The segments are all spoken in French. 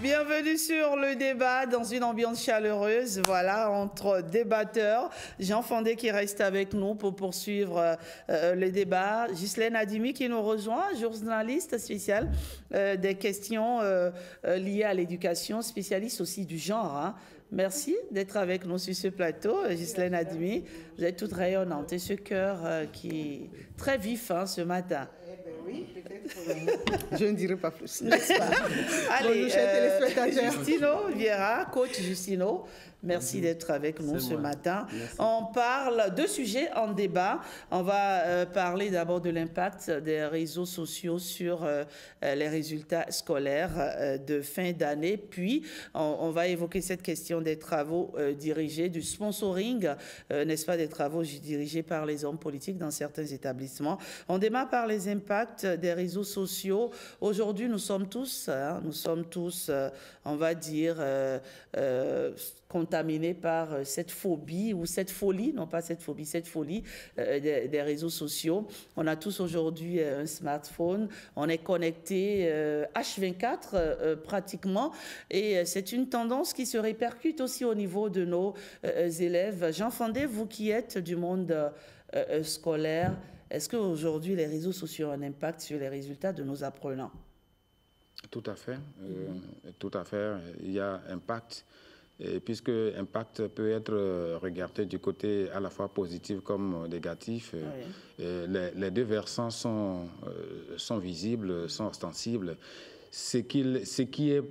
Bienvenue sur le débat dans une ambiance chaleureuse, voilà, entre débatteurs. Jean Fandé qui reste avec nous pour poursuivre le débat. Ghislaine Adimi qui nous rejoint, journaliste spéciale des questions liées à l'éducation, spécialiste aussi du genre. Hein. Merci d'être avec nous sur ce plateau, Ghislaine Adimi. Vous êtes toute rayonnante et ce cœur qui est très vif hein, ce matin. Oui, peut-être. Je ne dirai pas plus. Allez, Justino Vieira, coach Justino, merci d'être avec nous ce matin. Merci. On parle de sujets en débat. On va parler d'abord de l'impact des réseaux sociaux sur les résultats scolaires de fin d'année. Puis, on va évoquer cette question des travaux dirigés, du sponsoring, n'est-ce pas, des travaux dirigés par les hommes politiques dans certains établissements. On démarre par les impacts des réseaux sociaux. Aujourd'hui, nous sommes tous, on va dire, contaminés par cette phobie ou cette folie, non pas cette phobie, cette folie des réseaux sociaux. On a tous aujourd'hui un smartphone, on est connecté H24 pratiquement et c'est une tendance qui se répercute aussi au niveau de nos élèves. Jean Fandé, vous qui êtes du monde scolaire, est-ce qu'aujourd'hui, les réseaux sociaux ont un impact sur les résultats de nos apprenants? Tout à fait. Tout à fait. Il y a impact, puisque impact peut être regardé du côté à la fois positif comme négatif. Oui. Les deux versants sont visibles, sont ostensibles. Ce qui est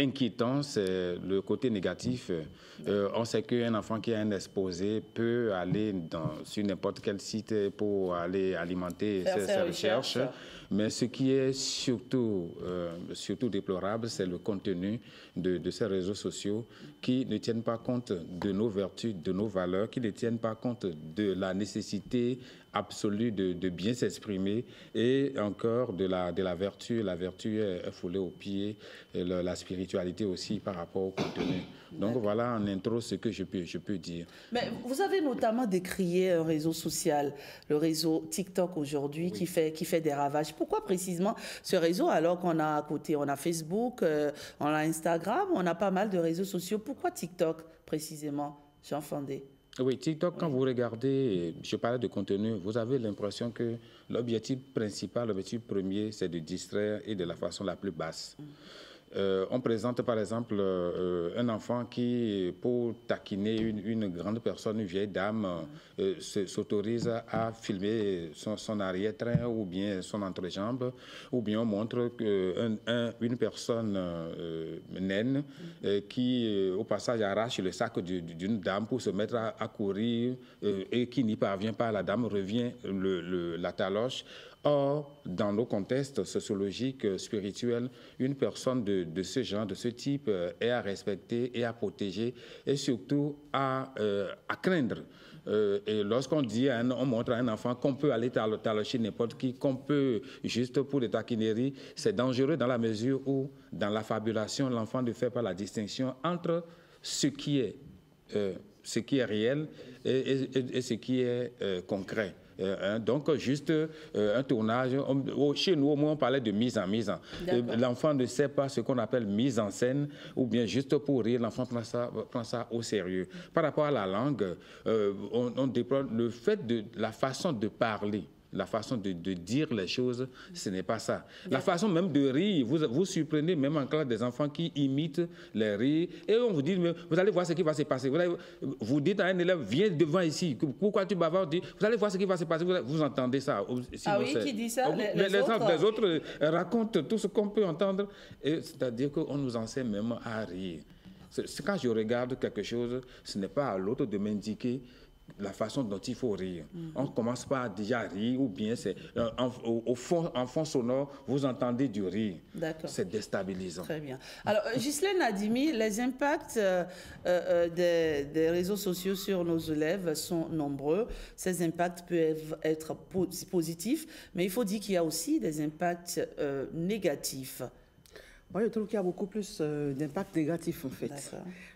inquiétant, c'est le côté négatif. On sait qu'un enfant qui a un exposé peut aller sur n'importe quel site pour aller alimenter ses recherches. Mais ce qui est surtout déplorable, c'est le contenu de ces réseaux sociaux qui ne tiennent pas compte de nos vertus, de nos valeurs, qui ne tiennent pas compte de la nécessité absolue de bien s'exprimer et encore de la vertu. La vertu est foulée aux pieds, et la spiritualité aussi par rapport au contenu. Donc voilà en intro ce que je peux dire. Mais vous avez notamment décrié un réseau social, le réseau TikTok aujourd'hui, oui, qui fait des ravages. Pourquoi précisément ce réseau alors qu'on a à côté, on a Facebook, on a Instagram, on a pas mal de réseaux sociaux. Pourquoi TikTok précisément, Jean Fandé? Oui, TikTok, quand vous regardez, je parlais de contenu, vous avez l'impression que l'objectif principal, l'objectif premier, c'est de distraire et de la façon la plus basse. On présente par exemple un enfant qui, pour taquiner une grande personne, une vieille dame, s'autorise à filmer son arrière-train ou bien son entrejambe, ou bien on montre une personne naine qui, au passage, arrache le sac d'une dame pour se mettre à courir et qui n'y parvient pas. La dame revient, la taloche. Or, dans nos contextes sociologiques, spirituels, une personne de ce genre, de ce type, est à respecter et à protéger et surtout à craindre. Et lorsqu'on dit, on montre à un enfant qu'on peut aller talocher n'importe qui, qu'on peut, juste pour des taquineries, c'est dangereux dans la mesure où, dans la fabulation, l'enfant ne fait pas la distinction entre ce qui est réel et ce qui est concret. Donc, juste un tournage. Chez nous, au moins, on parlait de mise en. L'enfant ne sait pas ce qu'on appelle mise en scène, ou bien juste pour rire, l'enfant prend ça au sérieux. Par rapport à la langue, on déplore le fait de la façon de parler. La façon de dire les choses, ce n'est pas ça. La façon même de rire, vous surprenez même en classe des enfants qui imitent les rires et on vous dit, mais vous allez voir ce qui va se passer. Vous dites à un élève, viens devant ici, pourquoi tu bavardes? Vous allez voir ce qui va se passer, vous entendez ça. Sinon, oui, qui dit ça? Les autres racontent tout ce qu'on peut entendre, c'est-à-dire qu'on nous enseigne même à rire. Quand je regarde quelque chose, ce n'est pas à l'autre de m'indiquer la façon dont il faut rire. On commence par déjà rire ou bien c'est en fond sonore, vous entendez du rire. C'est déstabilisant. Très bien. Alors, Ghislaine Adimi, les impacts des réseaux sociaux sur nos élèves sont nombreux. Ces impacts peuvent être positifs, mais il faut dire qu'il y a aussi des impacts négatifs. Moi, je trouve qu'il y a beaucoup plus d'impacts négatifs, en fait.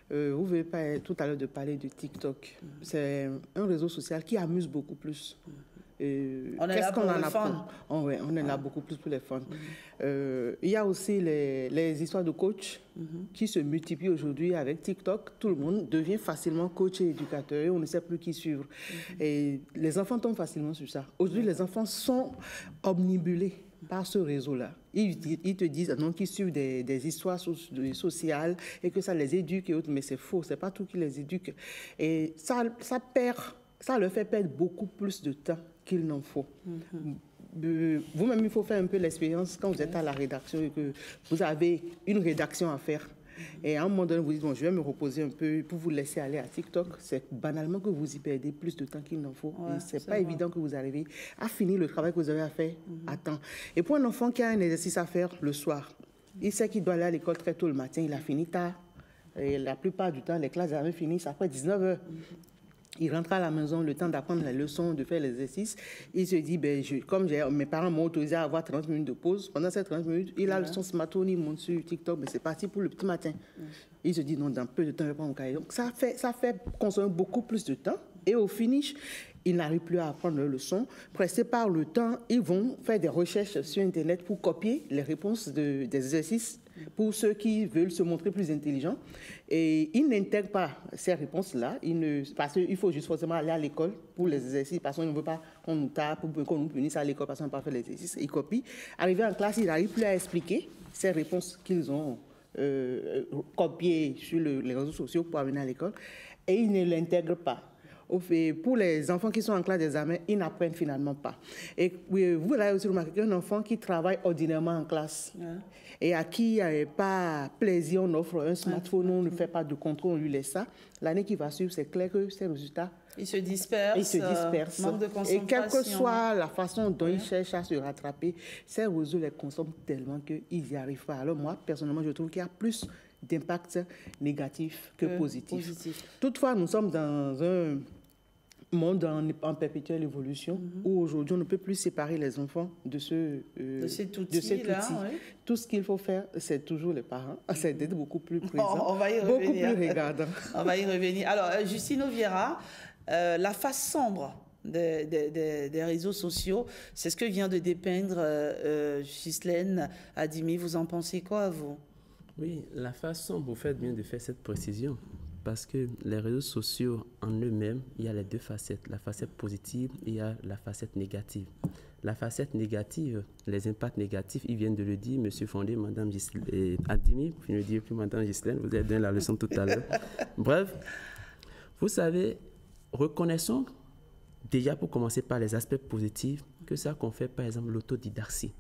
Vous ne pas tout à l'heure de parler de TikTok. C'est un réseau social qui amuse beaucoup plus. qu'est-ce qu'on en apprend? On en a beaucoup plus pour les fans. Il y a aussi les histoires de coach qui se multiplient aujourd'hui avec TikTok. Tout le monde devient facilement coach et éducateur et on ne sait plus qui suivre. Et les enfants tombent facilement sur ça. Aujourd'hui, les enfants sont omnibulés par ce réseau-là. Ils te disent qu'ils suivent des histoires sociales et que ça les éduque et autres, mais c'est faux, c'est pas tout qui les éduque. Et ça leur fait perdre beaucoup plus de temps qu'il n'en faut. Vous-même, il faut faire un peu l'expérience quand vous êtes à la rédaction et que vous avez une rédaction à faire. Et à un moment donné, vous dites, bon, je vais me reposer un peu pour vous laisser aller à TikTok. C'est banalement que vous y perdez plus de temps qu'il n'en faut. Et c'est pas évident que vous arrivez à finir le travail que vous avez à faire à temps. Et pour un enfant qui a un exercice à faire le soir, il sait qu'il doit aller à l'école très tôt le matin, il a fini tard. Et la plupart du temps, les classes avaient fini après 19h. Il rentre à la maison, le temps d'apprendre les leçons, de faire l'exercice. Il se dit, comme mes parents m'ont autorisé à avoir 30 minutes de pause, pendant ces 30 minutes, il a son smartphone, il monte sur TikTok, mais c'est parti pour le petit matin. Il se dit, non, dans peu de temps, je vais prendre mon cahier. Donc, ça fait consommer beaucoup plus de temps. Et au finish, ils n'arrivent plus à apprendre leurs leçons. Pressés par le temps, ils vont faire des recherches sur Internet pour copier les réponses des exercices pour ceux qui veulent se montrer plus intelligents. Et ils n'intègrent pas ces réponses-là, parce qu'il faut juste forcément aller à l'école pour les exercices, parce qu'on ne veut pas qu'on nous tape, qu'on nous punisse à l'école parce qu'on n'a pas fait l'exercice. Ils copient. Arrivé en classe, ils n'arrivent plus à expliquer ces réponses qu'ils ont copiées sur les réseaux sociaux pour amener à l'école, et ils ne l'intègrent pas. Pour les enfants qui sont en classe d'examen, ils n'apprennent finalement pas. Et vous avez aussi remarqué qu'un enfant qui travaille ordinairement en classe et à qui il n'y a pas plaisir, on offre un smartphone, on ne fait pas de contrôle, on lui laisse ça. L'année qui va suivre, c'est clair que ces résultats... Il se disperse, manque de concentration. Et quelle que soit la façon dont ils cherchent à se rattraper, ces réseaux les consomment tellement qu'ils n'y arrivent pas. Alors moi, personnellement, je trouve qu'il y a plus d'impact négatif que positif. Toutefois, nous sommes dans un monde en perpétuelle évolution où aujourd'hui on ne peut plus séparer les enfants de cet outil. Tout ce qu'il faut faire, c'est toujours les parents, c'est d'être beaucoup plus présents, on va y revenir. Beaucoup plus regardants. On va y revenir. Alors, Justino Vieira, la face sombre des réseaux sociaux, c'est ce que vient de dépeindre Ghislaine Adimi. Vous en pensez quoi, vous? Oui, la face sombre, vous faites bien de faire cette précision. Parce que les réseaux sociaux en eux-mêmes, il y a les deux facettes. La facette positive et il y a la facette négative. La facette négative, les impacts négatifs, ils viennent de le dire, M. Fondé, Mme Adimi, je ne dis plus Mme Ghislaine, vous avez donné la leçon tout à l'heure. Bref, vous savez, reconnaissons déjà pour commencer par les aspects positifs que ça qu'on fait par exemple l'autodidactie.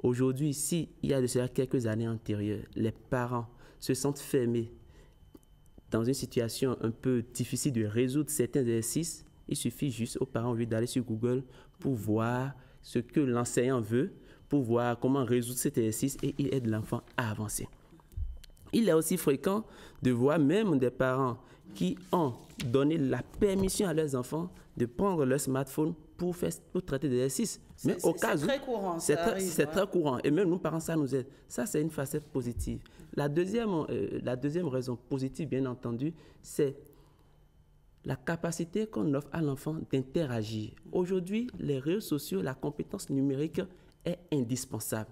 Aujourd'hui, si il y a de cela quelques années antérieures, les parents se sentent fermés dans une situation un peu difficile de résoudre certains exercices, il suffit juste aux parents, au lieu d'aller sur Google pour voir ce que l'enseignant veut, pour voir comment résoudre cet exercice et il aide l'enfant à avancer. Il est aussi fréquent de voir même des parents qui ont donné la permission à leurs enfants de prendre leur smartphone pour traiter des exercices. Mais au cas où, c'est très courant. C'est très courant. Et même nous, parents, ça nous aide. Ça, c'est une facette positive. La deuxième raison positive, bien entendu, c'est la capacité qu'on offre à l'enfant d'interagir. Aujourd'hui, les réseaux sociaux, la compétence numérique est indispensable.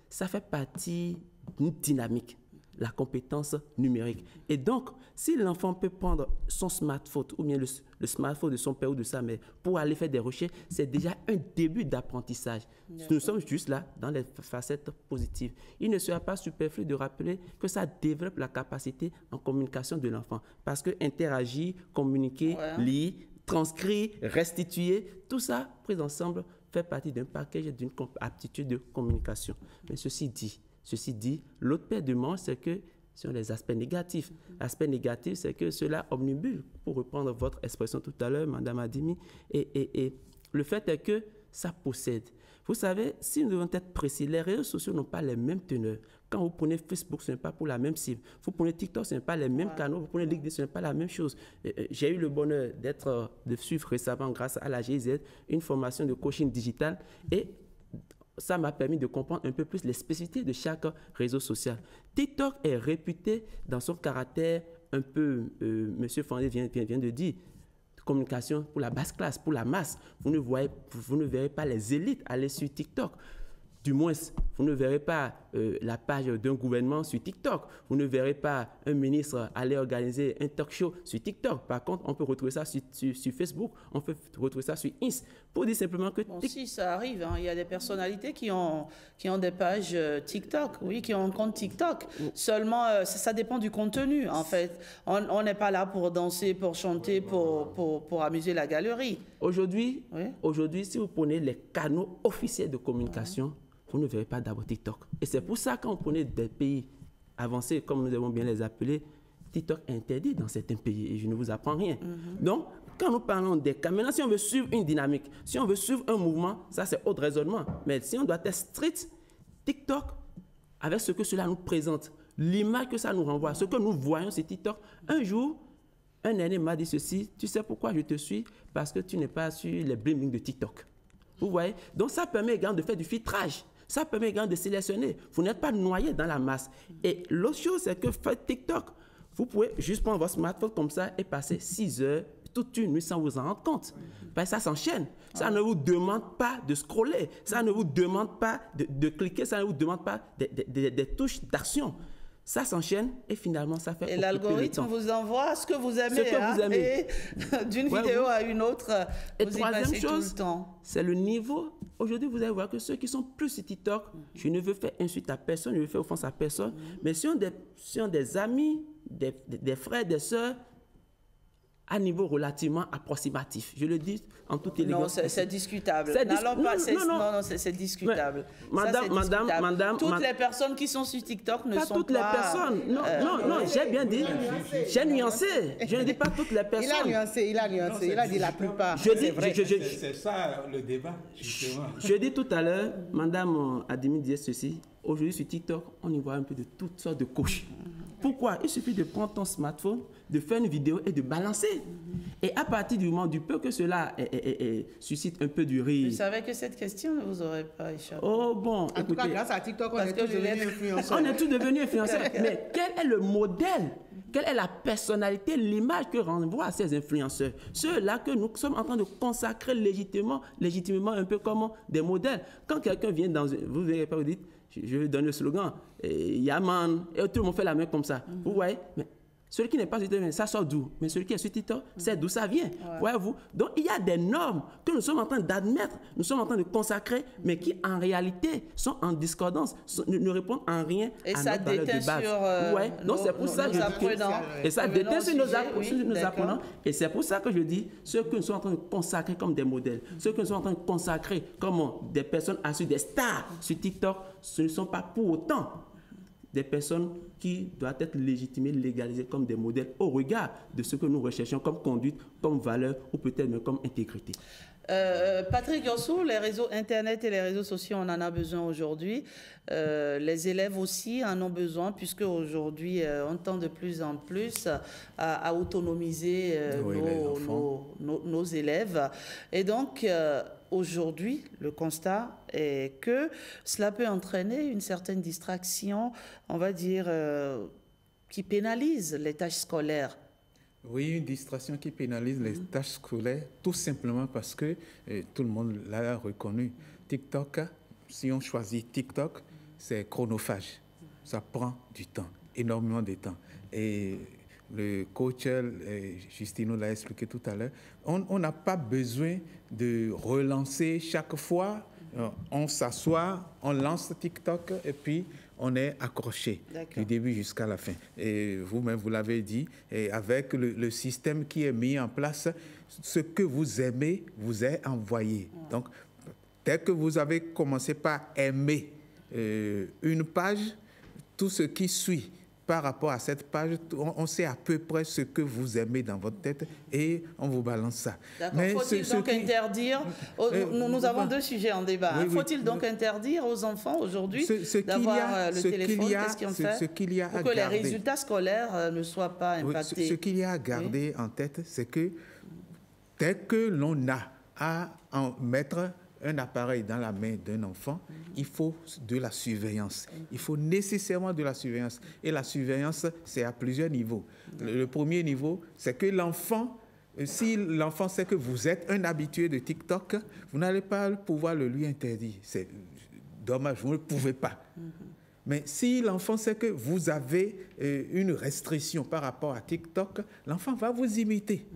Ça fait partie d'une dynamique, la compétence numérique. Et donc, si l'enfant peut prendre son smartphone ou bien le smartphone de son père ou de sa mère pour aller faire des recherches, c'est déjà un début d'apprentissage. Nous sommes juste là dans les facettes positives. Il ne sera pas superflu de rappeler que ça développe la capacité en communication de l'enfant. Parce que interagir, communiquer, lire, transcrire, restituer, tout ça, pris ensemble, fait partie d'un package d'une aptitude de communication. Mais ceci dit, l'autre paire de manches, c'est que sur les aspects négatifs. L'aspect négatif, c'est que cela omnibule, pour reprendre votre expression tout à l'heure, Mme Adimi, et le fait est que ça possède. Vous savez, si nous devons être précis, les réseaux sociaux n'ont pas les mêmes teneurs. Quand vous prenez Facebook, ce n'est pas pour la même cible. Vous prenez TikTok, ce n'est pas les mêmes canaux. Vous prenez LinkedIn, ce n'est pas la même chose. J'ai eu le bonheur de suivre récemment, grâce à la GIZ, une formation de coaching digital et ça m'a permis de comprendre un peu plus les spécificités de chaque réseau social. TikTok est réputé dans son caractère un peu, M. Fondé vient de dire, communication pour la basse classe, pour la masse. Vous ne verrez pas les élites aller sur TikTok. Du moins, vous ne verrez pas la page d'un gouvernement sur TikTok. Vous ne verrez pas un ministre aller organiser un talk show sur TikTok. Par contre, on peut retrouver ça sur Facebook, on peut retrouver ça sur Insta. Pour dire simplement que... Bon, si, ça arrive. Hein. Il y a des personnalités qui ont des pages TikTok, oui, qui ont un compte TikTok. Seulement, ça dépend du contenu, en fait. On n'est pas là pour danser, pour chanter, pour amuser la galerie. Aujourd'hui, si vous prenez les canaux officiels de communication, vous ne verrez pas d'abord TikTok. Et c'est pour ça, quand on prenait des pays avancés, comme nous avons bien les appeler, TikTok est interdit dans certains pays. Et je ne vous apprends rien. Donc, quand nous parlons des cas, maintenant, si on veut suivre une dynamique, si on veut suivre un mouvement, ça, c'est autre raisonnement. Mais si on doit être strict, TikTok, avec ce que cela nous présente, l'image que ça nous renvoie, ce que nous voyons sur TikTok, un jour, un aîné m'a dit ceci, tu sais pourquoi je te suis? Parce que tu n'es pas sur les bling-bling de TikTok. Vous voyez? Donc, ça permet également de faire du filtrage. Ça permet également de sélectionner. Vous n'êtes pas noyé dans la masse. Et l'autre chose, c'est que faites TikTok. Vous pouvez juste prendre votre smartphone comme ça et passer 6 heures, toute une nuit sans vous en rendre compte. Parce que ça s'enchaîne. Ça ne vous demande pas de scroller. Ça ne vous demande pas de cliquer. Ça ne vous demande pas des touches d'action. Ça s'enchaîne et finalement, ça fait... Et l'algorithme vous envoie ce que vous aimez. Ce que vous aimez. Et d'une vidéo à une autre, et vous y passez tout le temps. C'est le niveau. Aujourd'hui, vous allez voir que ceux qui sont plus sur TikTok, je ne veux faire insulte à personne, je ne veux faire offense à personne, mais si on ont des amis, des frères, des sœurs, à niveau relativement approximatif. Je le dis en toute élégance. Non, c'est discutable. Non, c'est discutable. Madame, toutes les personnes qui sont sur TikTok ne sont pas... toutes les personnes. Non, j'ai bien dit. J'ai nuancé. Je ne dis pas toutes les personnes. Il a nuancé. Il a dit la plupart. C'est ça le débat, justement. Je dis tout à l'heure, Madame Adimi disait ceci. Aujourd'hui, sur TikTok, on y voit un peu de toutes sortes de couches. Pourquoi? Il suffit de prendre ton smartphone, de faire une vidéo et de balancer. Et à partir du moment du peu que cela suscite un peu du rire... Je savais que cette question ne vous aurait pas échappé. Oh bon, en tout cas, grâce à TikTok, on est tous devenus influenceurs. On est tous devenus influenceurs. Mais quel est le modèle? Quelle est la personnalité, l'image que renvoient ces influenceurs? Ceux-là que nous sommes en train de consacrer légitimement un peu comme des modèles. Quand quelqu'un vient dans... Vous ne verrez pas, vous dites... Je vais donner le slogan, Yaman, et tout le monde fait la main comme ça. Vous voyez? Mais celui qui n'est pas sur TikTok, ça sort d'où? Mais celui qui est sur TikTok, c'est d'où ça vient. Voyez-vous? Donc, il y a des normes que nous sommes en train d'admettre, nous sommes en train de consacrer, mais qui, en réalité, sont en discordance, ne répondent en rien à notre valeur de base. Donc, c'est pour ça que je dis... Et ça déteint sur nos apprenants. Et c'est pour ça que je dis, ceux que nous sommes en train de consacrer comme des modèles, ceux que nous sommes en train de consacrer comme des personnes assuées, des stars sur TikTok, ce ne sont pas pour autant des personnes qui doivent être légitimées, légalisées comme des modèles au regard de ce que nous recherchons comme conduite, comme valeur ou peut-être même comme intégrité. Patrick Yossou, les réseaux Internet et les réseaux sociaux, on en a besoin aujourd'hui. Les élèves aussi en ont besoin, puisque aujourd'hui, on tend de plus en plus à autonomiser nos élèves. Et donc, aujourd'hui, le constat est que cela peut entraîner une certaine distraction, on va dire, qui pénalise les tâches scolaires. Oui, une distraction qui pénalise les tâches scolaires, tout simplement parce que tout le monde l'a reconnu. TikTok, si on choisit TikTok, c'est chronophage. Ça prend du temps, énormément de temps. Et le coach Justino l'a expliqué tout à l'heure, on n'a pas besoin de relancer chaque fois. On s'assoit, on lance TikTok et puis on est accroché du début jusqu'à la fin. Et vous-même, vous l'avez dit, et avec le système qui est mis en place, ce que vous aimez vous est envoyé. Donc, dès que vous avez commencé par aimer une page, tout ce qui suit par rapport à cette page, on sait à peu près ce que vous aimez dans votre tête et on vous balance ça. D'accord. Faut-il donc interdire... Nous avons deux sujets en débat. Oui, faut-il donc interdire aux enfants aujourd'hui d'avoir le téléphone? Qu'est-ce qu'ils ont fait pour que les résultats scolaires ne soient pas impactés? Ce qu'il y a à garder en tête, c'est que dès que l'on a à en mettre un appareil dans la main d'un enfant, il faut de la surveillance. Il faut nécessairement de la surveillance. Et la surveillance, c'est à plusieurs niveaux. Le premier niveau, c'est que l'enfant si l'enfant sait que vous êtes un habitué de TikTok, vous n'allez pas pouvoir le lui interdire. C'est dommage, vous ne pouvez pas. Mais si l'enfant sait que vous avez une restriction par rapport à TikTok, l'enfant va vous imiter.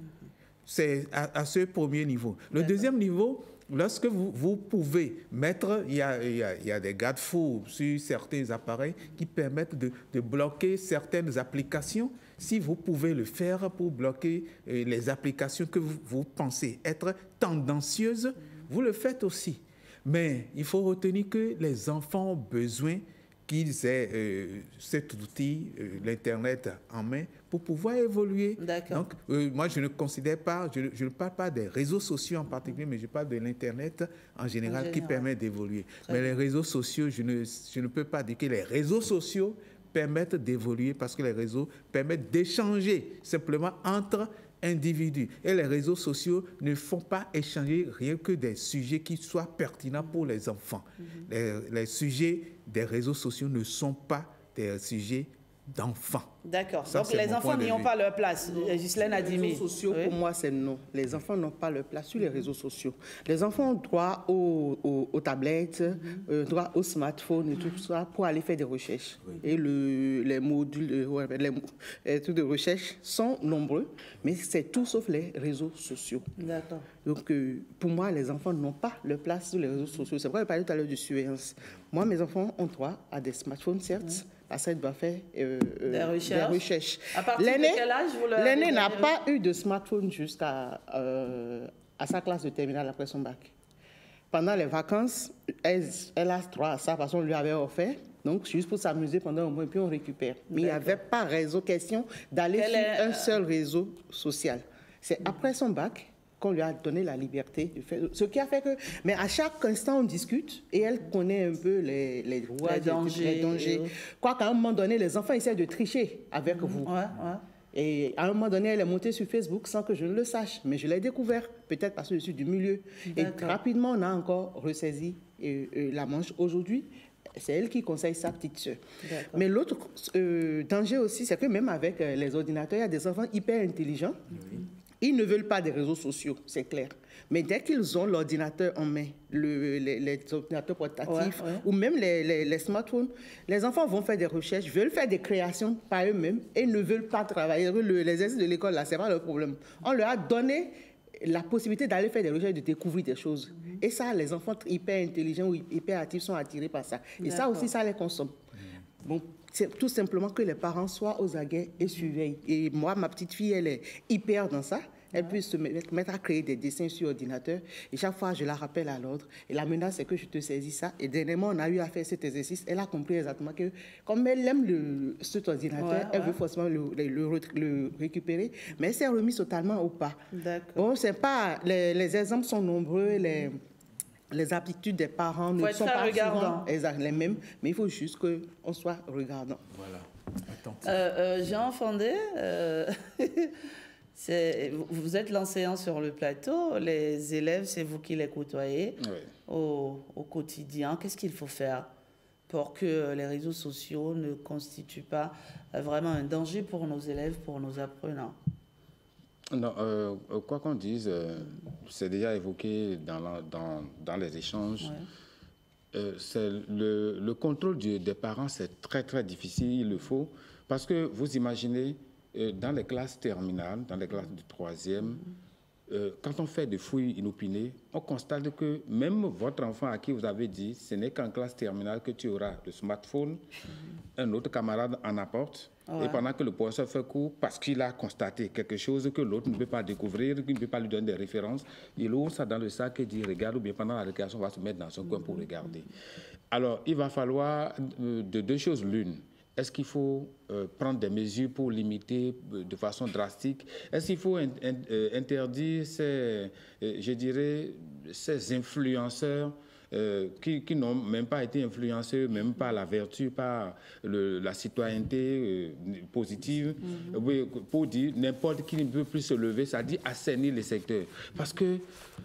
C'est à ce premier niveau. Le deuxième niveau, lorsque vous pouvez mettre, il y a des garde-fous sur certains appareils qui permettent de bloquer certaines applications. Si vous pouvez le faire pour bloquer les applications que vous pensez être tendancieuses, vous le faites aussi. Mais il faut retenir que les enfants ont besoin qu'ils aient cet outil, l'Internet en main, pour pouvoir évoluer. Donc, moi, je ne considère pas, je ne parle pas des réseaux sociaux en particulier, mais je parle de l'Internet en général qui permet d'évoluer. Mais les réseaux sociaux, je ne peux pas dire que les réseaux sociaux permettent d'évoluer parce que les réseaux permettent d'échanger simplement entre individus. Et les réseaux sociaux ne font pas échanger rien que des sujets qui soient pertinents pour les enfants. Les sujets des réseaux sociaux ne sont pas des sujets d'enfants. D'accord. Donc les enfants n'y ont pas leur place. Ghislaine a dit. Les réseaux sociaux, pour moi, c'est non. Les enfants n'ont pas leur place sur les réseaux sociaux. Les enfants ont droit aux tablettes, droit aux smartphones et tout ça pour aller faire des recherches. Et les modules, les trucs de recherche sont nombreux, mais c'est tout sauf les réseaux sociaux. D'accord. Donc, pour moi, les enfants n'ont pas leur place sur les réseaux sociaux. C'est pourquoi je parlais tout à l'heure de surveillance. Moi, mes enfants ont droit à des smartphones, certes, parce qu'ils doivent faire des recherches. À partir de quel âge vous leur L'aîné n'a pas eu de smartphone jusqu'à sa classe de terminale après son bac. Pendant les vacances, elle a droit à ça parce qu'on lui avait offert. Donc, juste pour s'amuser pendant un mois, et puis on récupère. Mais il n'y avait pas question d'aller sur un seul réseau social. C'est après son bac qu'on lui a donné la liberté de faire. Ce qui a fait que... Mais à chaque instant, on discute et elle connaît un peu les dangers. Quoi qu'à un moment donné, les enfants essaient de tricher avec vous. Et à un moment donné, elle est montée sur Facebook sans que je ne le sache. Mais je l'ai découvert, peut-être parce que je suis du milieu. Et rapidement, on a encore ressaisi la manche. Aujourd'hui, c'est elle qui conseille sa petite sœur. Mais l'autre danger aussi, c'est que même avec les ordinateurs, il y a des enfants hyper intelligents. Ils ne veulent pas des réseaux sociaux, c'est clair. Mais dès qu'ils ont l'ordinateur en main, les ordinateurs portatifs ou même les smartphones, les enfants vont faire des recherches, veulent faire des créations par eux-mêmes et ne veulent pas travailler. Les exercices de l'école, là, c'est pas leur problème. On leur a donné la possibilité d'aller faire des recherches, de découvrir des choses. Et ça, les enfants hyper intelligents ou hyper actifs sont attirés par ça. Et ça aussi, ça les consomme. Bon, c'est tout simplement que les parents soient aux aguets et surveillent. Et moi, ma petite fille, elle est hyper dans ça. Elle peut se mettre à créer des dessins sur ordinateur. Et chaque fois, je la rappelle à l'ordre. Et la menace, c'est que je te saisis ça. Et dernièrement, on a eu à faire cet exercice. Elle a compris exactement que, comme elle aime cet ordinateur, elle veut forcément le récupérer. Mais elle s'est remise totalement au pas. Bon, c'est pas... Les exemples sont nombreux. Les aptitudes des parents ne sont pas souvent les mêmes. Mais il faut juste qu'on soit regardant. Voilà. Jean Fandé... Vous êtes l'enseignant sur le plateau, les élèves, c'est vous qui les côtoyez au quotidien. Qu'est-ce qu'il faut faire pour que les réseaux sociaux ne constituent pas vraiment un danger pour nos élèves, pour nos apprenants? Non, quoi qu'on dise, c'est déjà évoqué dans les échanges. C'est le contrôle des parents, c'est très, très difficile, il le faut. Parce que vous imaginez... dans les classes terminales, dans les classes de 3e, quand on fait des fouilles inopinées, on constate que même votre enfant à qui vous avez dit ce n'est qu'en classe terminale que tu auras le smartphone, un autre camarade en apporte, et pendant que le professeur fait cours, parce qu'il a constaté quelque chose que l'autre ne peut pas découvrir, qu'il ne peut pas lui donner des références, il ouvre ça dans le sac et dit regarde, ou bien pendant la récréation, on va se mettre dans son coin pour regarder. Alors, il va falloir de deux choses l'une. Est-ce qu'il faut prendre des mesures pour limiter de façon drastique? Est-ce qu'il faut interdire ces influenceurs qui n'ont même pas été influencés, même par la vertu, par la citoyenneté positive, pour dire n'importe qui ne peut plus se lever, ça dit assainir les secteurs. Parce que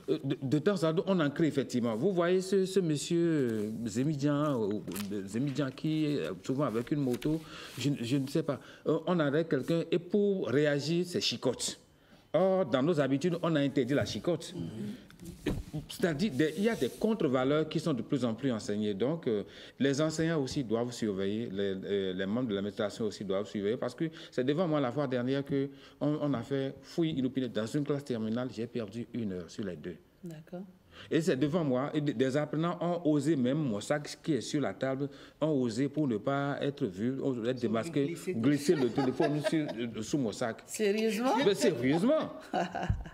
de temps en temps, on en crée effectivement. Vous voyez ce monsieur Zemidjan qui, souvent avec une moto, je ne sais pas, on arrête quelqu'un et pour réagir, c'est chicote. Or, dans nos habitudes, on a interdit la chicotte. C'est-à-dire il y a des contre-valeurs qui sont de plus en plus enseignées. Donc, les enseignants aussi doivent surveiller, les membres de l'administration aussi doivent surveiller, parce que c'est devant moi la fois dernière qu'on a fait fouille inopinée. Dans une classe terminale, j'ai perdu 1 heure sur les 2. D'accord. Et c'est devant moi, et des apprenants ont osé, même mon sac qui est sur la table, ont osé pour ne pas être vus, être démasqués, glisser le téléphone sous mon sac. Sérieusement? Mais sérieusement.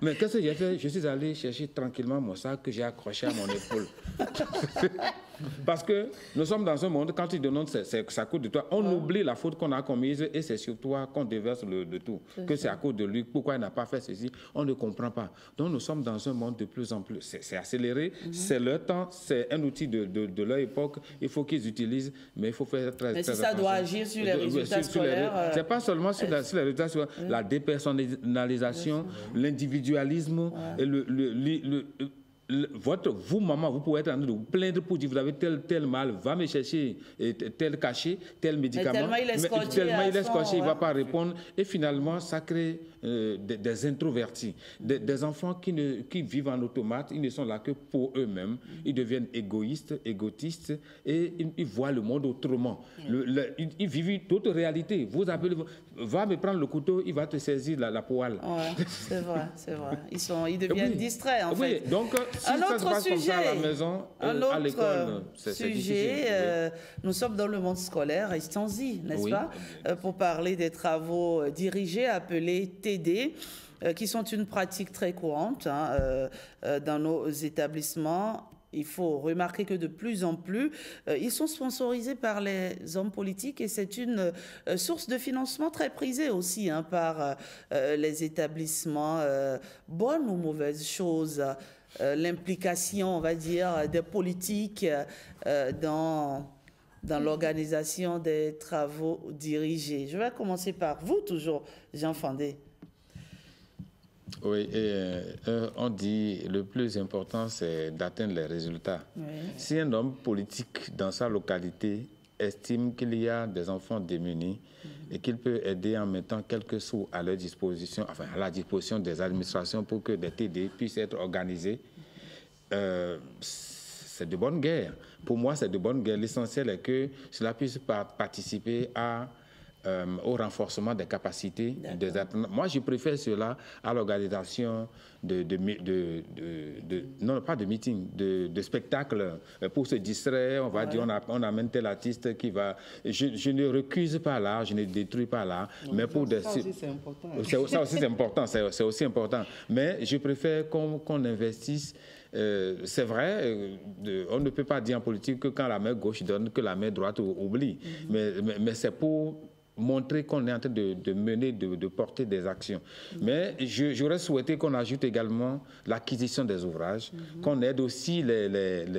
Mais qu'est-ce que j'ai fait? Je suis allé chercher tranquillement mon sac que j'ai accroché à mon épaule. Parce que nous sommes dans un monde, quand ils demandent ça coûte de toi, on oublie la faute qu'on a commise et c'est sur toi qu'on déverse le tout. Que c'est à cause de lui, pourquoi il n'a pas fait ceci, on ne comprend pas. Donc nous sommes dans un monde de plus en plus, c'est accéléré, c'est leur temps, c'est un outil de leur époque, il faut qu'ils utilisent, mais il faut faire très attention. Mais si ça doit agir sur les résultats scolaires... C'est pas seulement sur les résultats scolaires, la dépersonnalisation, l'individualisme, et vous, maman, vous pouvez être en train de vous plaindre pour dire vous avez tel mal, va me chercher tel cachet, tel médicament. Mais tellement il est scotché, il ne va pas répondre. Et finalement, ça crée des introvertis, des enfants qui vivent en automate, ils ne sont là que pour eux-mêmes. Ils deviennent égoïstes, égotistes, et ils voient le monde autrement. Ils vivent d'autres réalités. Vous appelez, va me prendre le couteau, il va te saisir la poêle. Ouais, c'est vrai, c'est vrai. Ils deviennent distraits, en fait. Donc, si ça se passe comme ça à la maison, à l'école, c'est difficile. Nous sommes dans le monde scolaire, restons-y, n'est-ce pas, pour parler des travaux dirigés, appelés TD, qui sont une pratique très courante dans nos établissements. Il faut remarquer que de plus en plus, ils sont sponsorisés par les hommes politiques et c'est une source de financement très prisée aussi par les établissements. Bonne ou mauvaise chose, l'implication, on va dire, des politiques dans l'organisation des travaux dirigés. Je vais commencer par vous, toujours, Jean Fandé. Oui, on dit le plus important, c'est d'atteindre les résultats. Oui. Si un homme politique dans sa localité estime qu'il y a des enfants démunis et qu'il peut aider en mettant quelques sous à leur disposition, enfin à la disposition des administrations pour que des TD puissent être organisés, c'est de bonne guerre. Pour moi, c'est de bonne guerre. L'essentiel est que cela puisse participer au renforcement des capacités des apprenants. Moi, je préfère cela à l'organisation non pas de meeting, de spectacles pour se distraire. On va dire, on amène tel artiste qui va... Je ne recuse pas là, je ne détruis pas là, mais pour des... Ça aussi, c'est important. Ça aussi, c'est important, c'est aussi important. Mais je préfère qu'on investisse. C'est vrai, on ne peut pas dire en politique que quand la main gauche donne, que la main droite oublie. Mais c'est pour montrer qu'on est en train de mener, de porter des actions. Mais j'aurais souhaité qu'on ajoute également l'acquisition des ouvrages, qu'on aide aussi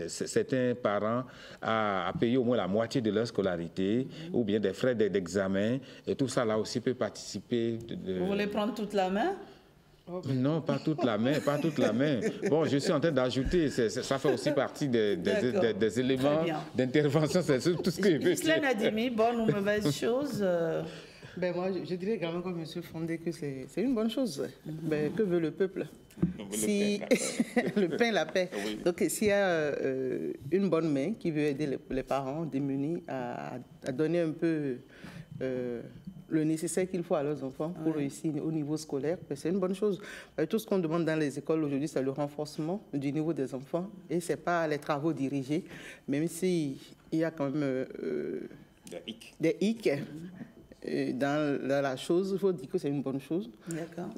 certains parents à payer au moins la moitié de leur scolarité, ou bien des frais d'examen. Et tout ça là aussi peut participer. Vous voulez prendre toute la main? Non, pas toute la main, pas toute la main. Bon, je suis en train d'ajouter, ça fait aussi partie des éléments d'intervention, c'est tout ce que je veux dire. Ghislaine Adimi, bonne ou mauvaise chose moi, je dirais également comme M. Fondé que c'est une bonne chose. Que veut le peuple? Le pain, la paix. Oui. Donc, s'il y a une bonne main qui veut aider les parents démunis à donner un peu... le nécessaire qu'il faut à leurs enfants pour réussir au niveau scolaire, c'est une bonne chose. Tout ce qu'on demande dans les écoles aujourd'hui, c'est le renforcement du niveau des enfants et ce n'est pas les travaux dirigés, même s'il y a quand même des hicks dans la chose. Il faut dire que c'est une bonne chose. D'accord.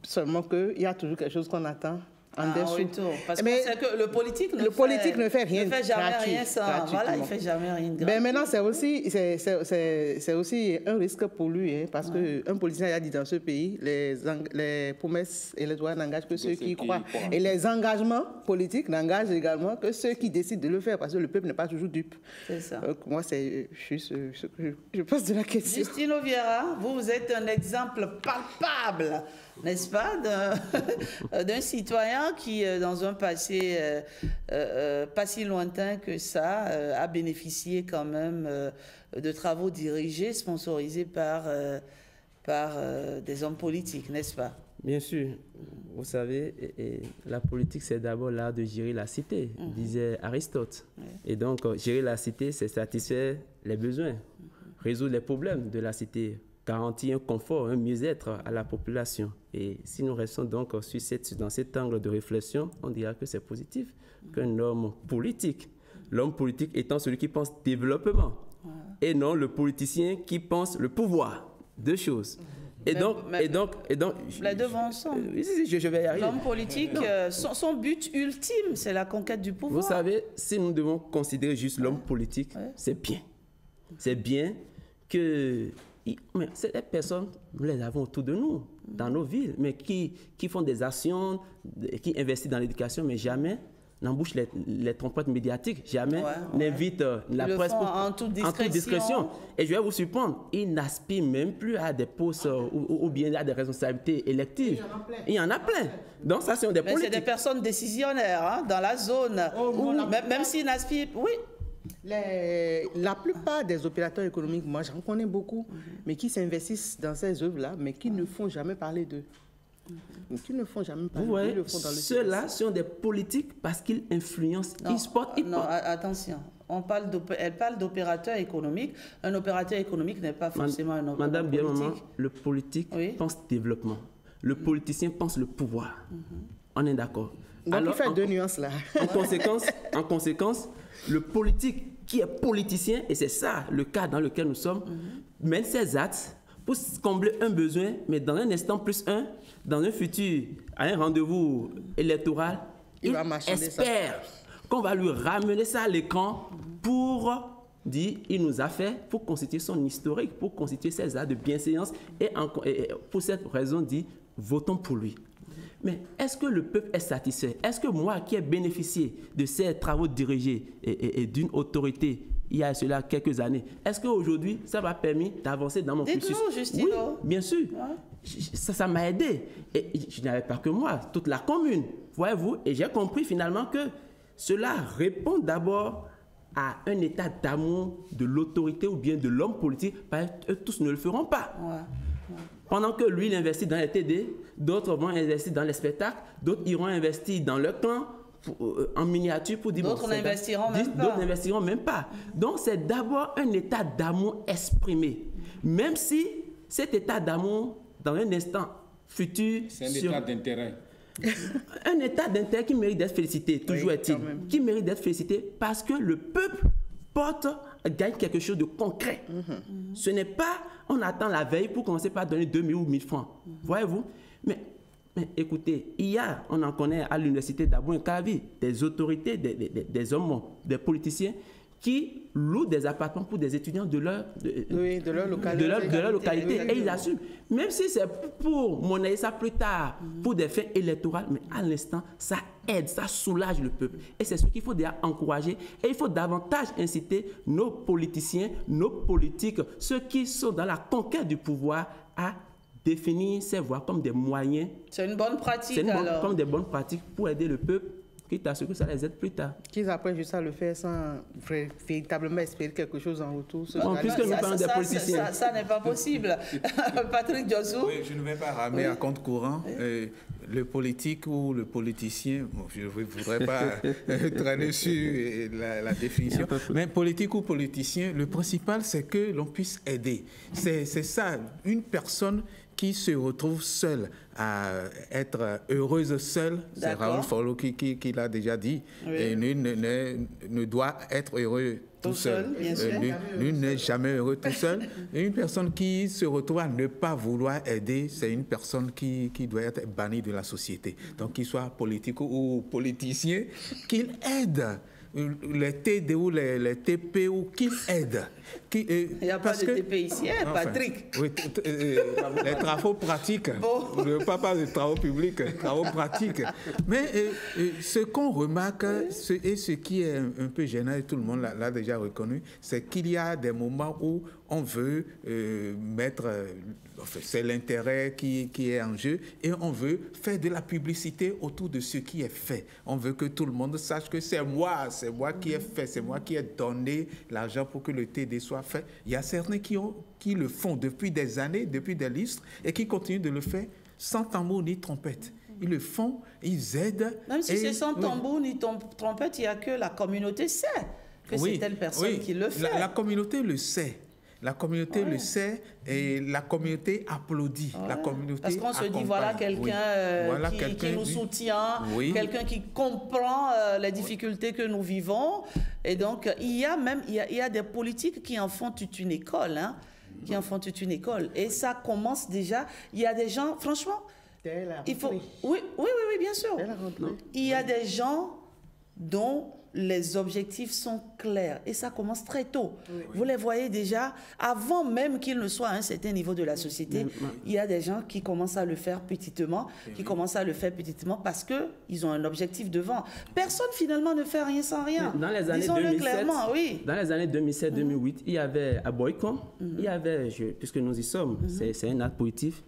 Seulement qu'il y a toujours quelque chose qu'on attend. Parce qu'on sait que le politique ne fait jamais rien sans. Voilà, il fait jamais rien de gratuit. Maintenant, c'est aussi un risque pour lui, parce qu'un politicien a dit dans ce pays, les promesses et les droits n'engagent que ceux qui y croient. Et les engagements politiques n'engagent également que ceux qui décident de le faire, parce que le peuple n'est pas toujours dupe. C'est ça. Donc, moi, c'est juste ce que je pose de la question. Justino Vieira, vous êtes un exemple palpable, n'est-ce pas, d'un citoyen qui, dans un passé pas si lointain que ça, a bénéficié quand même de travaux dirigés, sponsorisés par par des hommes politiques, n'est-ce pas? Bien sûr. Vous savez, la politique, c'est d'abord l'art de gérer la cité, disait Aristote. Et donc, gérer la cité, c'est satisfaire les besoins, résoudre les problèmes de la cité, garantir un confort, un mieux-être à la population. Et si nous restons donc dans cet angle de réflexion, on dira que c'est positif qu'un homme politique, l'homme politique étant celui qui pense développement, et non le politicien qui pense le pouvoir. Deux choses. Et donc, les deux vont ensemble. Je vais y arriver. L'homme politique, son but ultime, c'est la conquête du pouvoir. Vous savez, si nous devons considérer juste l'homme politique, c'est bien. C'est bien que... Mais ces personnes, nous les avons autour de nous, dans nos villes, mais qui font des actions, qui investissent dans l'éducation, mais jamais n'embauchent les trompettes médiatiques, jamais n'invitent la presse en toute discrétion. Et je vais vous surprendre, ils n'aspirent même plus à des postes ou bien à des responsabilités électives. Il y en a plein. Donc ça, c'est des politiques. Mais c'est des personnes décisionnaires dans la zone, même s'ils n'aspirent... Oui. La plupart des opérateurs économiques, moi j'en connais beaucoup, mais qui s'investissent dans ces œuvres-là, mais qui ne font jamais parler d'eux. Qui ne font jamais parler. Vous voyez, ceux-là sont des politiques parce qu'ils influencent e-sport. Non, attention. Elle parle d'opérateur économique. Un opérateur économique n'est pas forcément un opérateur politique. Madame, bien maman, le politique pense développement. Le politicien pense le pouvoir. On est d'accord. Donc il fait deux nuances là. En conséquence, le politique qui est politicien, et c'est ça le cas dans lequel nous sommes, mène ses actes pour combler un besoin, mais dans un instant plus un, dans un futur, à un rendez-vous électoral, il espère qu'on va lui ramener ça à l'écran pour dire il nous a fait, pour constituer son historique, pour constituer ses actes de bienséance, et pour cette raison dit votons pour lui. Mais est-ce que le peuple est satisfait? Est-ce que moi qui ai bénéficié de ces travaux dirigés et d'une autorité il y a cela quelques années, est-ce qu'aujourd'hui ça m'a permis d'avancer dans mon cursus? Dites-nous, Justino. Oui, bien sûr. Ça m'a aidé. Et je n'avais pas que moi, toute la commune, voyez-vous. Et j'ai compris finalement que cela répond d'abord à un état d'amour de l'autorité ou bien de l'homme politique, parce que tous ne le feront pas. Pendant que lui, il investit dans les TD, d'autres vont investir dans les spectacles, d'autres iront investir dans le clan en miniature pour dire... D'autres n'investiront même pas. D'autres n'investiront même pas. Donc, c'est d'abord un état d'amour exprimé. Même si cet état d'amour, dans un instant futur... C'est un état d'intérêt. Un état d'intérêt qui mérite d'être félicité, toujours est-il. Qui mérite d'être félicité parce que le peuple gagne quelque chose de concret. Ce n'est pas, on attend la veille pour commencer par donner 2 000 ou 1 000 francs. Voyez-vous? Mais écoutez, on en connaît à l'université d'Abou-Nkavi, des autorités, des hommes, des politiciens qui louent des appartements pour des étudiants de leur localité. Et ils assument. Même si c'est pour monnayer ça plus tard, pour des fins électorales, mais à l'instant, ça aide, ça soulage le peuple. Et c'est ce qu'il faut déjà encourager. Et il faut davantage inciter nos politiciens, nos politiques, ceux qui sont dans la conquête du pouvoir, à définir ces voies comme des moyens. C'est une bonne pratique alors. Comme des bonnes pratiques pour aider le peuple, quitte à ce que ça les aide plus tard. Qu'ils apprennent juste à le faire sans véritablement espérer quelque chose en retour. Puisque nous parlons des politiciens. Ça n'est pas possible. Patrick Diossou. Oui, je ne vais pas ramener à compte courant. Le politique ou le politicien, je ne voudrais pas traîner sur la définition, mais politique ou politicien, le principal, c'est que l'on puisse aider. C'est ça, une personne qui se retrouve seule à être heureuse seule, c'est Raoul Follo qui l'a déjà dit, et nul ne doit être heureux tout seul. Nul n'est jamais heureux tout seul. Et une personne qui se retrouve à ne pas vouloir aider, c'est une personne qui doit être bannie de la société. Donc qu'il soit politique ou politicien, qu'il aide les TD ou les TP ou qu'il aide. Il n'y a pas de TP ici, hein, Patrick. Oui, les travaux pratiques. On ne parle pas de travaux publics, travaux pratiques. Mais ce qu'on remarque, et ce qui est un peu gênant, et tout le monde l'a déjà reconnu, c'est qu'il y a des moments où on veut mettre, c'est l'intérêt qui est en jeu, et on veut faire de la publicité autour de ce qui est fait. On veut que tout le monde sache que c'est moi qui ai fait, c'est moi qui ai donné l'argent pour que le TD soit fait. Il y a certains qui le font depuis des années, depuis des lustres, et qui continuent de le faire sans tambour ni trompette. Ils le font, ils aident. Même si c'est sans tambour ni trompette, il n'y a que la communauté sait que c'est telle personne qui le fait. La communauté le sait. La communauté le sait et la communauté applaudit. La communauté parce qu'on se dit, voilà quelqu'un qui nous soutient, quelqu'un qui comprend les difficultés que nous vivons. Et donc, il y a des politiques qui en font toute une école. Qui en font toute une école. Et ça commence déjà. Il y a des gens, franchement, il faut... Oui, bien sûr. Il y a des gens dont les objectifs sont clairs et ça commence très tôt. Vous les voyez déjà, avant même qu'ils ne soient à un certain niveau de la société, il y a des gens qui commencent à le faire petitement, parce qu'ils ont un objectif devant. Personne finalement ne fait rien sans rien. Dans les années 2007-2008, il y avait à Boycon, il y avait, puisque nous y sommes, c'est un acte positif.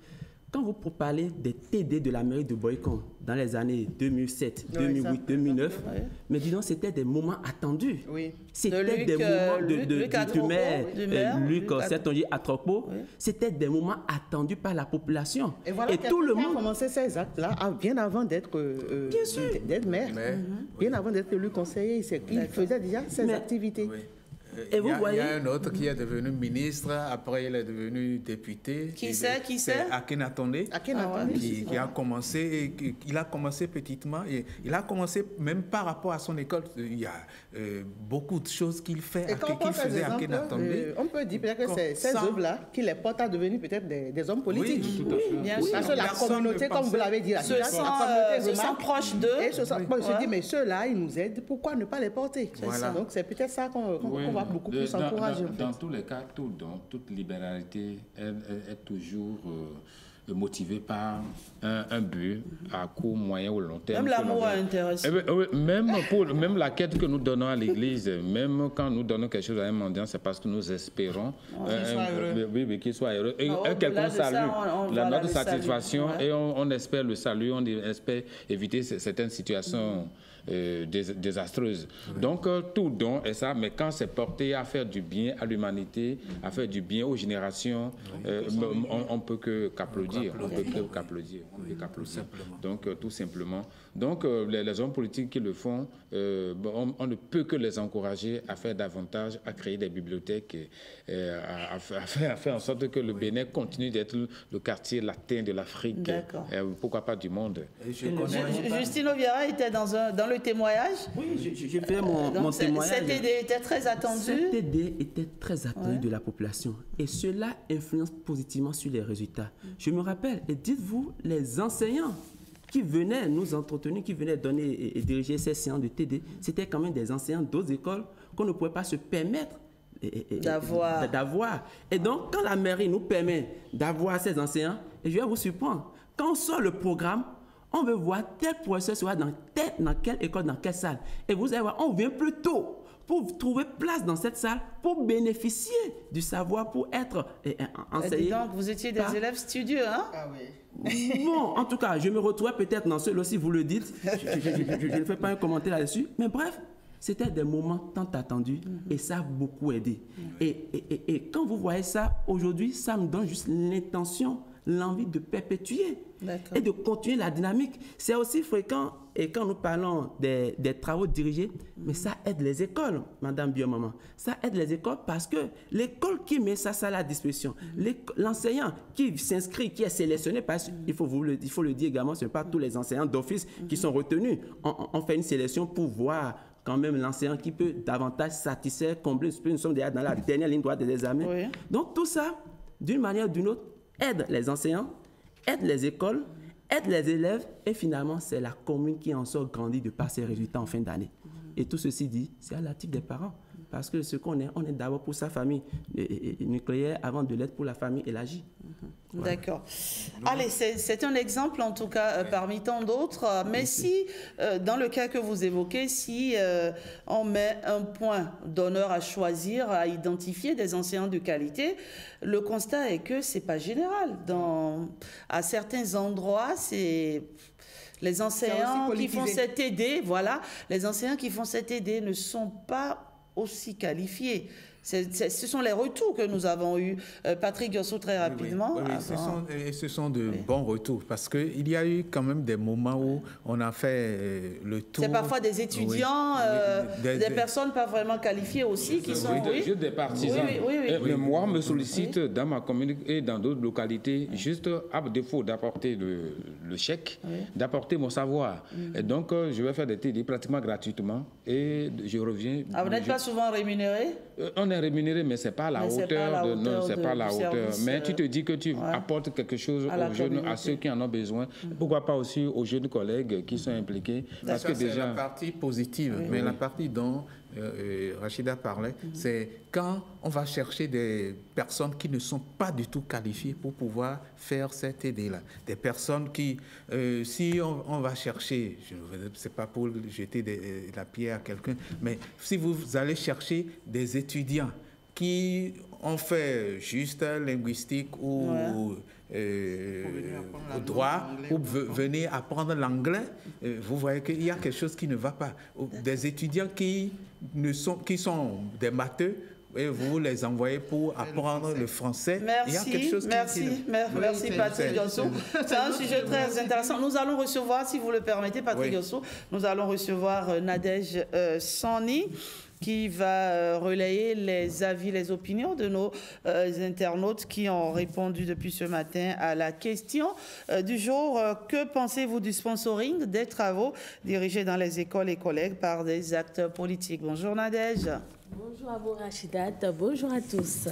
Quand vous parlez des TD de la mairie de Boycon dans les années 2007, 2008, 2009, mais disons, c'était des moments attendus. C'était des moments du maire Luc Atropo. C'était des moments attendus par la population. Et voilà, tout le monde a commencé ces actes-là bien avant d'être maire. Bien avant d'être élu conseiller. Il faisait déjà ces activités. Et vous voyez, il y a un autre qui est devenu ministre, après il est devenu député. Qui c'est Akhenatonde, qui a commencé, il a commencé petitement, et il a commencé même par rapport à son école. Il y a beaucoup de choses qu'il fait, qu'il faisait à Akhenatonde. On peut dire peut-être que c'est ces œuvres-là qui les portent à devenir peut-être des hommes politiques. Oui, tout à fait. Bien sûr. Parce que la communauté, comme vous l'avez dit, se sent proche d'eux. Et se dit, mais ceux-là, ils nous aident, pourquoi ne pas les porter? Donc c'est peut-être ça qu'on va beaucoup plus encourager. Dans tous les cas, toute libéralité est toujours motivée par un but à court, moyen ou long terme. Même l'amour intéresse. Même la quête que nous donnons à l'Église, même quand nous donnons quelque chose à un mendiant, c'est parce que nous espérons qu'il soit heureux. Et quelqu'un salue notre satisfaction et on espère le salut, on espère éviter certaines situations désastreuses. Donc, tout don est ça, mais quand c'est porté à faire du bien à l'humanité, à faire du bien aux générations, on peut qu'applaudir. Donc, tout simplement. Donc, les hommes politiques qui le font, on ne peut que les encourager à faire davantage, à créer des bibliothèques, à faire en sorte que le Bénin continue d'être le quartier latin de l'Afrique, pourquoi pas du monde. Justine Obiara était dans le témoignage. Oui, j'ai fait mon témoignage. Cet TD était très attendu. Cet TD était très attendu de la population et cela influence positivement sur les résultats. Je me rappelle, et dites-vous, les enseignants qui venaient nous entretenir, qui venaient donner et diriger ces séances de TD, c'était quand même des enseignants d'autres écoles qu'on ne pouvait pas se permettre d'avoir. Et donc, quand la mairie nous permet d'avoir ces enseignants, et je vais vous surprendre, quand on sort le programme, on veut voir tel professeur sera dans quelle école, dans quelle salle. Et vous allez voir, on vient plus tôt pour trouver place dans cette salle, pour bénéficier du savoir, pour être enseigné. Donc, vous étiez des élèves studieux, hein? Ah oui. Bon, en tout cas, je me retrouvais peut-être dans celui-là, si vous le dites. Je ne fais pas un commentaire là-dessus. Mais bref, c'était des moments tant attendus et ça a beaucoup aidé. Et quand vous voyez ça, aujourd'hui, ça me donne juste l'intention, l'envie de perpétuer et de continuer la dynamique. C'est aussi fréquent, et quand nous parlons des travaux dirigés, mais ça aide les écoles, Madame Biomaman. Ça aide les écoles parce que l'école qui met ça à la disposition, l'enseignant qui s'inscrit, qui est sélectionné, parce qu'il faut le dire également, ce n'est pas tous les enseignants d'office qui sont retenus. On fait une sélection pour voir quand même l'enseignant qui peut davantage satisfaire, combler. Nous sommes déjà dans la dernière ligne droite des examens. Oui. Donc tout ça, d'une manière ou d'une autre, aide les enseignants, aide les écoles, aide les élèves et finalement, c'est la commune qui en sort grandie de par ses résultats en fin d'année. Et tout ceci dit, c'est à l'actif des parents. Parce que ce qu'on est, on est d'abord pour sa famille nucléaire avant de l'être pour la famille élargie. D'accord. Allez, c'est un exemple en tout cas parmi tant d'autres. Mais si, dans le cas que vous évoquez, si on met un point d'honneur à choisir, à identifier des enseignants de qualité, le constat est que c'est pas général. À certains endroits, c'est les enseignants qui font cette TD, voilà, les enseignants qui font cette TD ne sont pas aussi qualifiés. Ce sont les retours que nous avons eus. Patrick Yossou, très rapidement. Oui, ce sont de bons retours parce qu'il y a eu quand même des moments où on a fait le tour. C'est parfois des étudiants, des personnes pas vraiment qualifiées aussi qui sont... Juste des partisans. Mais moi, on me sollicite dans ma commune et dans d'autres localités, juste à défaut d'apporter le chèque, d'apporter mon savoir. Et donc, je vais faire des TD pratiquement gratuitement et je reviens... Ah, vous n'êtes pas souvent rémunéré? On est rémunéré, mais ce n'est pas la hauteur. Non, c'est pas la hauteur. Mais tu te dis que tu apportes quelque chose aux jeunes, à ceux qui en ont besoin. Pourquoi pas aussi aux jeunes collègues qui sont impliqués? Parce que déjà, c'est la partie positive. Mais la partie dont Rachida parlait, c'est quand on va chercher des personnes qui ne sont pas du tout qualifiées pour pouvoir faire cette aide-là. Des personnes qui, si on va chercher, c'est pas pour jeter la pierre à quelqu'un, mais si vous allez chercher des étudiants qui ont fait juste linguistique ou au droit, ou venir apprendre l'anglais, vous voyez qu'il y a quelque chose qui ne va pas. Des étudiants qui sont des matheux, et vous les envoyez pour apprendre le français. Merci, il y a quelque chose merci Patrick Yossou. C'est un sujet très intéressant. Nous allons recevoir, si vous le permettez, Patrick Yossou, nous allons recevoir Nadège Sani, qui va relayer les avis, les opinions de nos internautes qui ont répondu depuis ce matin à la question du jour. Que pensez-vous du sponsoring des travaux dirigés dans les écoles et collèges par des acteurs politiques? Bonjour Nadège. Bonjour à vous Rachidat, bonjour à tous.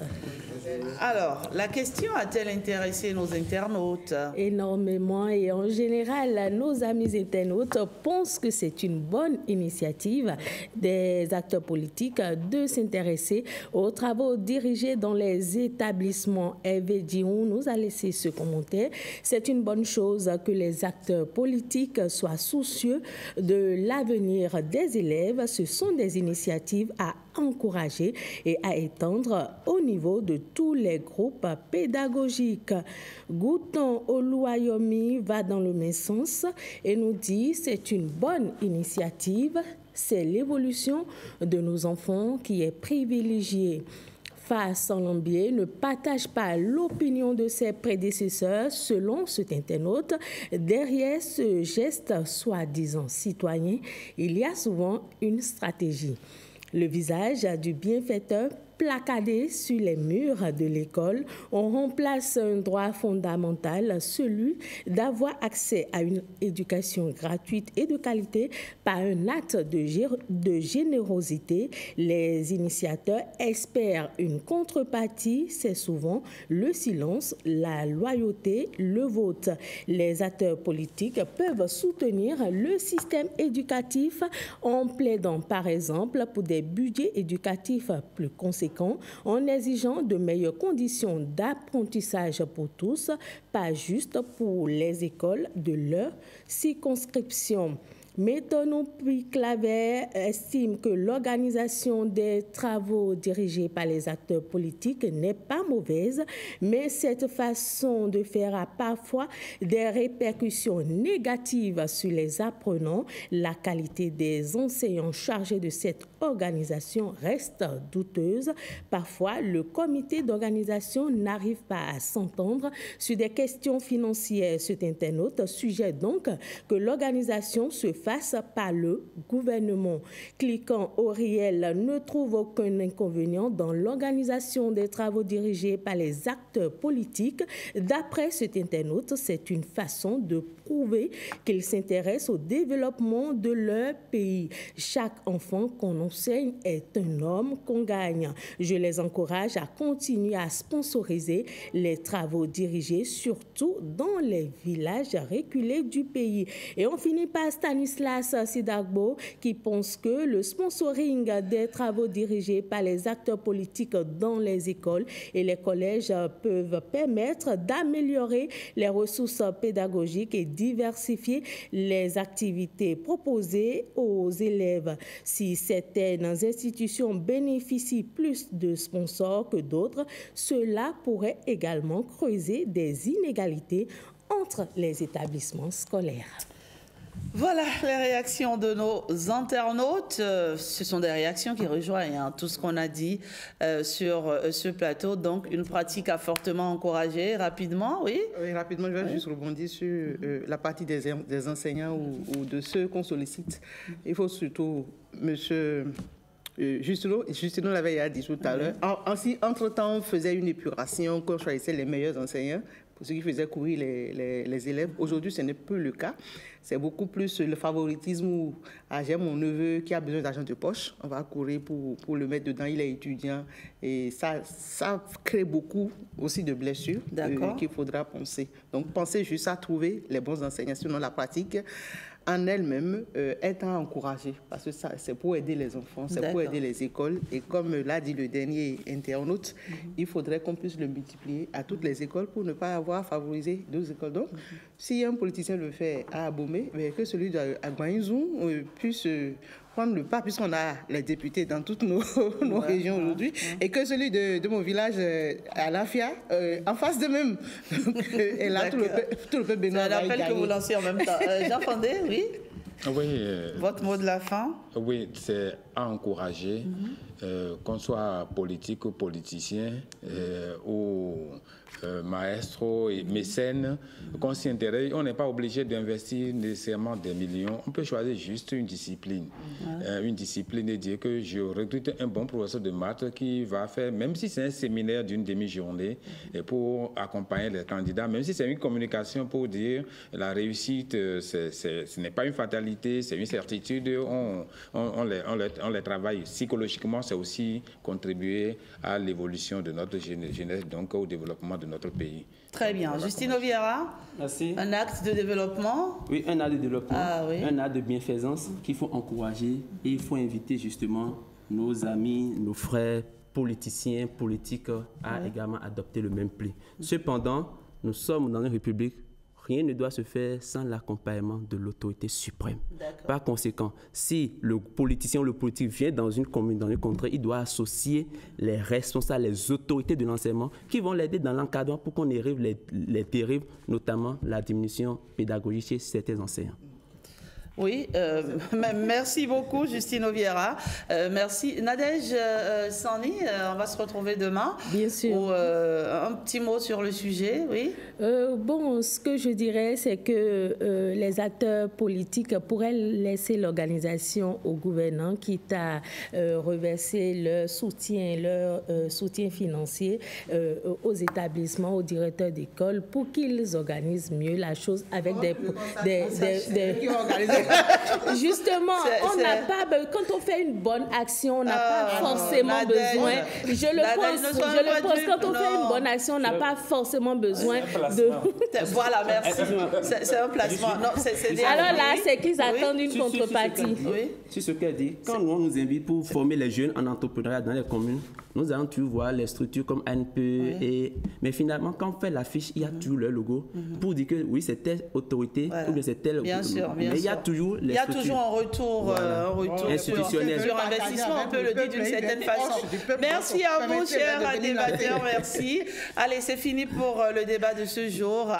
Alors, la question a-t-elle intéressé nos internautes? Énormément, et en général, nos amis internautes pensent que c'est une bonne initiative des acteurs politiques de s'intéresser aux travaux dirigés dans les établissements. Hervé Dion nous a laissé ce commentaire. C'est une bonne chose que les acteurs politiques soient soucieux de l'avenir des élèves. Ce sont des initiatives à encourager et à étendre au niveau de tous les groupes pédagogiques. Gouton Oluwayomi va dans le même sens et nous dit c'est une bonne initiative, c'est l'évolution de nos enfants qui est privilégiée. Face en Lambier ne partage pas l'opinion de ses prédécesseurs selon cet internaute. Derrière ce geste soi-disant citoyen, il y a souvent une stratégie. Le visage du bienfaiteur placardé sur les murs de l'école, on remplace un droit fondamental, celui d'avoir accès à une éducation gratuite et de qualité par un acte de générosité. Les initiateurs espèrent une contrepartie, c'est souvent le silence, la loyauté, le vote. Les acteurs politiques peuvent soutenir le système éducatif en plaidant par exemple pour des budgets éducatifs plus conséquents, en exigeant de meilleures conditions d'apprentissage pour tous, pas juste pour les écoles de leur circonscription. Métonou Claver estime que l'organisation des travaux dirigés par les acteurs politiques n'est pas mauvaise, mais cette façon de faire a parfois des répercussions négatives sur les apprenants. La qualité des enseignants chargés de cette organisation reste douteuse. Parfois, le comité d'organisation n'arrive pas à s'entendre sur des questions financières. Cet internaute suggère donc que l'organisation se fasse par le gouvernement. Cliquant au réel ne trouve aucun inconvénient dans l'organisation des travaux dirigés par les acteurs politiques. D'après cet internaute, c'est une façon de prouver qu'ils s'intéressent au développement de leur pays. Chaque enfant qu'on enseigne est un homme qu'on gagne. Je les encourage à continuer à sponsoriser les travaux dirigés, surtout dans les villages reculés du pays. Et on finit par Stanislas Stanislas Sidagbo, qui pense que le sponsoring des travaux dirigés par les acteurs politiques dans les écoles et les collèges peuvent permettre d'améliorer les ressources pédagogiques et diversifier les activités proposées aux élèves. Si certaines institutions bénéficient plus de sponsors que d'autres, cela pourrait également creuser des inégalités entre les établissements scolaires. Voilà les réactions de nos internautes. Ce sont des réactions qui rejoignent tout ce qu'on a dit sur ce plateau. Donc, une pratique à fortement encourager. Rapidement, oui? Oui, rapidement, je vais juste rebondir sur la partie des enseignants ou de ceux qu'on sollicite. Il faut surtout, monsieur Justino l'avait dit tout à l'heure, entre-temps, on faisait une épuration, qu'on choisissait les meilleurs enseignants, pour ceux qui faisaient courir les élèves. Aujourd'hui, ce n'est plus le cas. C'est beaucoup plus le favoritisme où j'ai mon neveu qui a besoin d'argent de poche. On va courir pour le mettre dedans. Il est étudiant. Et ça crée beaucoup aussi de blessures qu'il faudra penser. Donc, pensez juste à trouver les bons enseignants. Sinon, la pratique en elle-même est à encourager. Parce que c'est pour aider les enfants, c'est pour aider les écoles. Et comme l'a dit le dernier internaute, il faudrait qu'on puisse le multiplier à toutes les écoles pour ne pas avoir favorisé d'autres écoles. Donc, si un politicien le fait à Abomey, que celui d'Agbaïzou puisse prendre le pas, puisqu'on a les députés dans toutes nos régions aujourd'hui, et que celui de mon village à Lafia, en face de même. Et là, tout le peuple béninois va y gagner. C'est un appel que vous lancez en même temps. Jean Fandé, oui? Oui. Votre mot de la fin? Oui, c'est à encourager, qu'on soit politique ou politicien, ou maestro et mécène, qu'on s'y intéresse. On n'est pas obligé d'investir nécessairement des millions. On peut choisir juste une discipline. Une discipline et dire que je recrute un bon professeur de maths qui va faire, même si c'est un séminaire d'une demi-journée, pour accompagner les candidats, même si c'est une communication pour dire la réussite, ce n'est pas une fatalité, c'est une certitude. On les travaille psychologiquement, c'est aussi contribuer à l'évolution de notre jeunesse, donc au développement de notre pays. Très bien. Justino Vieira. Merci. Un acte de développement. Oui, un acte de développement, un acte de bienfaisance qu'il faut encourager et il faut inviter justement nos amis, nos frères politiciens, politiques à également adopter le même pli. Cependant, nous sommes dans une république. Rien ne doit se faire sans l'accompagnement de l'autorité suprême. Par conséquent, si le politicien ou le politique vient dans une commune, dans une contrée, il doit associer les responsables, les autorités de l'enseignement qui vont l'aider dans l'encadrement pour qu'on arrive les dérives, notamment la diminution pédagogique chez certains enseignants. Oui, merci beaucoup Justino Vieira. Merci. Nadège Sani, on va se retrouver demain. Bien sûr. Un petit mot sur le sujet, oui. Bon, ce que je dirais, c'est que les acteurs politiques pourraient laisser l'organisation aux gouvernants, quitte à reverser leur soutien financier aux établissements, aux directeurs d'école, pour qu'ils organisent mieux la chose avec Justement, quand on fait une bonne action, on n'a pas forcément besoin. Je le pense. Quand on fait une bonne action, on n'a pas forcément besoin de. Voilà, merci. C'est un placement. Alors là, c'est qu'ils attendent une contrepartie. C'est ce qu'elle dit. Quand on nous invite pour former les jeunes en entrepreneuriat dans les communes, nous allons toujours voir les structures comme ANPE. Mais finalement, quand on fait l'affiche, il y a toujours le logo pour dire que oui, c'est telle autorité ou bien c'est telle. Bien sûr, bien sûr. Mais il y a toujours les structures. Il y a toujours un retour institutionnel. Sur investissement, on peut le dire d'une certaine façon. Merci à vous, chers débatteurs. Merci. Allez, c'est fini pour le débat de ce jour.